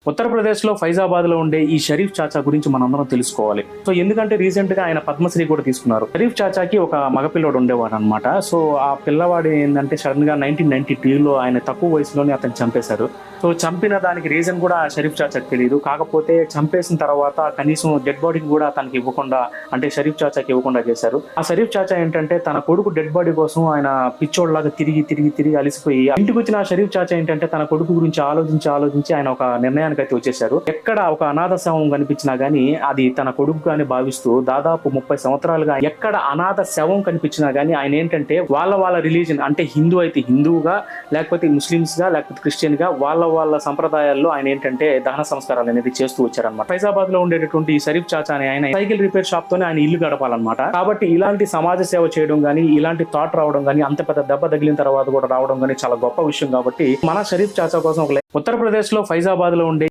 ఉత్తరప్రదేశ్లో ఫైజాబాద్లో ఉండే ఈ షరీఫ్ చాచా గురించి మనందరం తెలుసుకోవాలి. సో ఎందుకంటే రీసెంట్గా ఆయన పద్మశ్రీ కూడా తీసుకున్నారు. షరీఫ్ చాచాకి ఒక మగపిల్లడు ఉండేవాడు అనమాట. సో ఆ పిల్లవాడు ఏంటంటే సడన్ గా 1992లో ఆయన తక్కువ వయసులోనే అతను చంపేశారు. సో చంపిన దానికి రీజన్ కూడా షరీఫ్ చాచాకి తెలియదు. కాకపోతే చంపేసిన తర్వాత కనీసం డెడ్ బాడీకి కూడా తనకి ఇవ్వకుండా, అంటే షరీఫ్ చాచాకి ఇవ్వకుండా చేశారు. ఆ షరీఫ్ చాచా ఏంటంటే తన కొడుకు డెడ్ బాడీ కోసం ఆయన పిచ్చోడ్లాగా తిరిగి అలిసిపోయి ఇంటికి వచ్చిన ఆ షరీఫ్ చాచా ఏంటంటే తన కొడుకు గురించి ఆలోచించి ఆయన ఒక నిర్ణయానికి అయితే వచ్చేసారు. ఎక్కడ ఒక అనాథ శవం కనిపించినా గానీ అది తన కొడుకు గాని భావిస్తూ దాదాపు 30 సంవత్సరాలుగా ఎక్కడ అనాథ శవం కనిపించినా గానీ ఆయన ఏంటంటే వాళ్ళ రిలీజన్, అంటే హిందూ అయితే హిందువుగా, లేకపోతే ముస్లిమ్స్ గా, లేకపోతే క్రిస్టియన్ గా వాళ్ళ సంప్రదాయాల్లో ఆయన ఏంటంటే దహన సంస్కారాలు అనేది చేస్తూ వచ్చారనమాట. ఫైజాబాద్ లో ఉండేటటువంటి ఈ షరీఫ్ చాచా అని ఆయన సైకిల్ రిపేర్ షాప్ తోనే ఆయన ఇల్లు గడపాలన్నమాట. కాబట్టి ఇలాంటి సమాజ సేవ చేయడం గానీ, ఇలాంటి థాట్ రావడం గానీ, అంత పెద్ద దెబ్బ తగిలిన తర్వాత కూడా రావడం గానీ చాలా గొప్ప విషయం. కాబట్టి మన షరీఫ్ చాచా కోసం ఉత్తరప్రదేశ్ లో ఫైజాబాద్ లో ఉండే